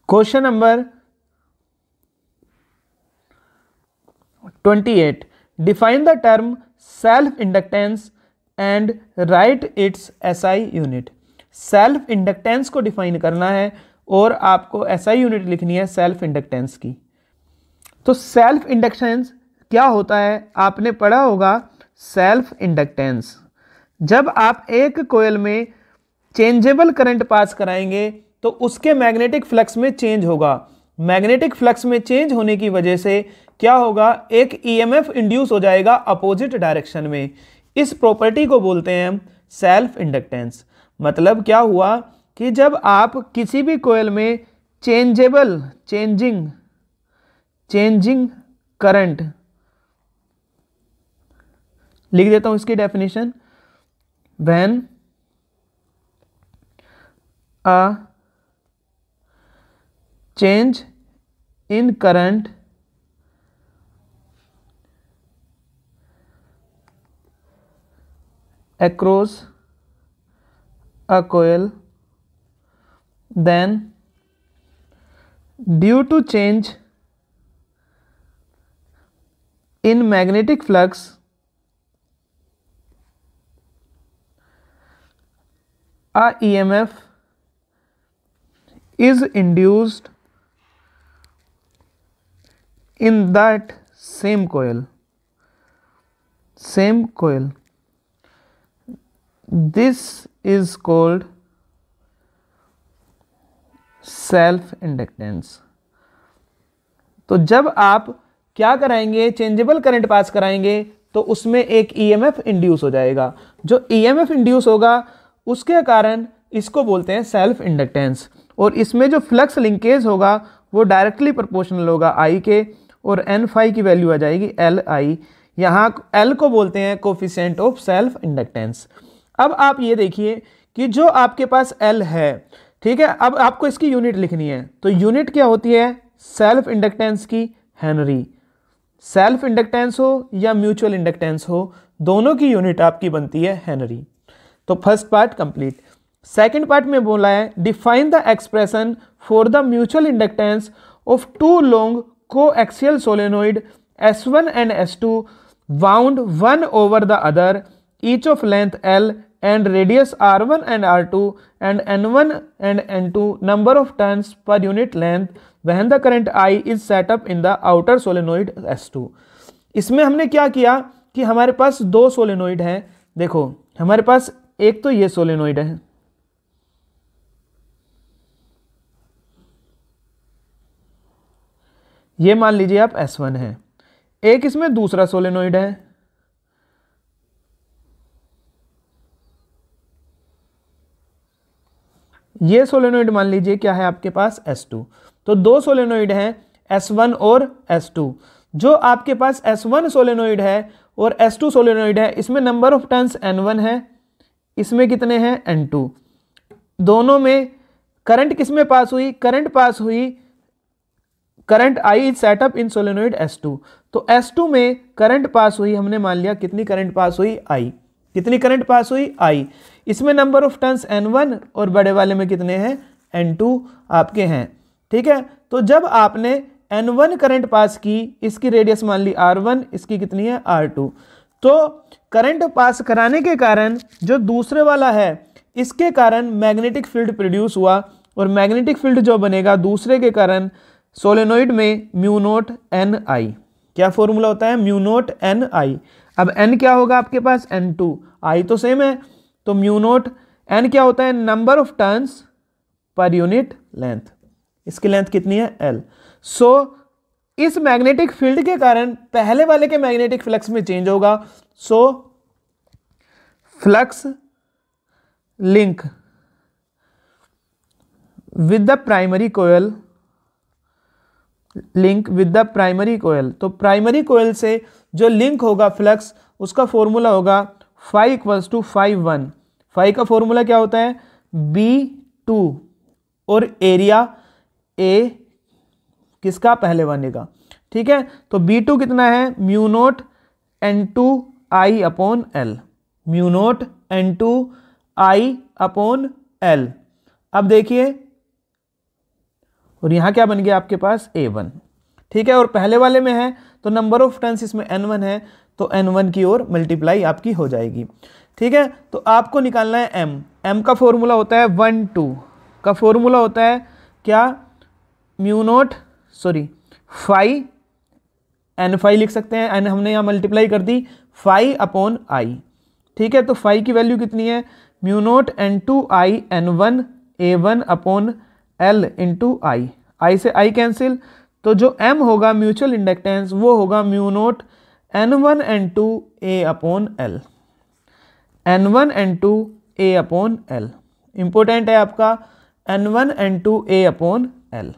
Question number 28, define the term self inductance and right it's SI unit. Self inductance को define करना है और आपको एसआई यूनिट लिखनी है सेल्फ इंडक्टेंस की। तो सेल्फ इंडक्टेंस क्या होता है, आपने पढ़ा होगा। सेल्फ इंडक्टेंस, जब आप एक कॉइल में चेंजेबल करंट पास कराएंगे तो उसके मैग्नेटिक फ्लक्स में चेंज होगा। मैग्नेटिक फ्लक्स में चेंज होने की वजह से क्या होगा, एक ईएमएफ इंड्यूस हो जाएगा अपोजिट डायरेक्शन में। इस प्रॉपर्टी को बोलते हैं हम सेल्फ इंडक्टेंस। मतलब क्या हुआ कि जब आप किसी भी कॉइल में चेंजिंग करंट, लिख देता हूं इसकी definition, when a change in current across a coil, then due to change in magnetic flux a EMF is induced in that same coil. This is called self inductance. तो जब आप क्या कराएंगे, changeable current pass कराएंगे तो उसमें एक EMF induce हो जाएगा। जो ईएमएफ इंड्यूस होगा उसके कारण इसको बोलते हैं सेल्फ इंडक्टेंस। और इसमें जो फ्लक्स लिंकेज होगा वो डायरेक्टली प्रोपोर्शनल होगा आई के, और एन फाई की वैल्यू आ जाएगी एल आई। यहाँ एल को बोलते हैं कोफिशिएंट ऑफ सेल्फ इंडक्टेंस। अब आप ये देखिए कि जो आपके पास एल है, ठीक है, अब आपको इसकी यूनिट लिखनी है। तो यूनिट क्या होती है सेल्फ इंडक्टेंस की, हेनरी। सेल्फ इंडक्टेंस हो या म्यूचुअल इंडक्टेंस हो, दोनों की यूनिट आपकी बनती है हेनरी। तो first part complete. Second part में बोला है define the expression for the mutual inductance of two long coaxial solenoid S1 and S2 wound one over the other, each of length L and radius R1 and R2 and N1 and N2 number of turns per unit length when the current I is set up in the outer solenoid S2। इसमें हमने क्या किया कि हमारे पास दो solenoid हैं। देखो हमारे पास एक तो ये सोलेनोइड है, ये मान लीजिए आप S1 है। एक इसमें दूसरा सोलेनोइड है, ये सोलेनोइड मान लीजिए क्या है आपके पास S2। तो दो सोलेनोइड हैं S1 और S2। जो आपके पास S1 सोलेनोइड है और S2 सोलेनोइड है, इसमें नंबर ऑफ टर्न्स N1 है, इसमें कितने हैं N2। दोनों में करंट किसमें पास हुई, करंट पास हुई, current I is setup in solenoid S2। तो S2 में करंट पास हुई, हमने मान लिया कितनी करंट पास हुई I। कितनी करंट पास हुई I। इसमें नंबर ऑफ टर्न्स N1 और बड़े वाले में कितने हैं N2 आपके हैं, ठीक है। तो जब आपने N1 करंट पास की, इसकी रेडियस मान ली R1, इसकी कितनी है R2। तो करंट पास कराने के कारण जो दूसरे वाला है इसके कारण मैग्नेटिक फील्ड प्रोड्यूस हुआ, और मैग्नेटिक फील्ड जो बनेगा दूसरे के कारण सोलेनोइड में म्यू नोट एन आई। क्या फॉर्मूला होता है म्यू नोट एन आई। अब एन क्या होगा आपके पास N2, आई तो सेम है, तो म्यू नोट एन क्या होता है number of turns per unit length. इसकी लेंथ कितनी है L। सो इस मैग्नेटिक फील्ड के कारण पहले वाले के मैग्नेटिक फ्लक्स में चेंज होगा। So flux link with the primary coil, link with the primary coil. तो प्राइमरी कोयल से जो लिंक होगा फ्लक्स, उसका फॉर्मूला होगा फाई इक्वल्स टू फाई 1। फाई का फॉर्मूला क्या होता है B2 और एरिया A किसका, पहले वाले का, ठीक है। तो B2 कितना है mu naught N2 I upon L, mu naught N2 I upon L। अब देखिए और यहाँ क्या बन गया आपके पास A1, ठीक है। और पहले वाले में है तो नंबर ऑफ टर्न्स इसमें N1 है, तो N1 की ओर मल्टीप्लाई आपकी हो जाएगी, ठीक है। तो आपको निकालना है M का फॉर्मूला होता है 1/2 का फॉर्मूला होता है क्या, फाई N5 लिख सकते हैं, N हमने यहाँ मल्टीप्लाई कर दी फाई अपॉन आई, ठीक है। तो फाई की वैल्यू कितनी है, μ0 N2 I N1 A1 upon L into I say I cancel, तो जो M होगा म्यूचुअल इंडक्टेंस वो होगा μ0 N1 N2 A upon L, N1 N2 A upon L, important है आपका N1 N2 A upon L।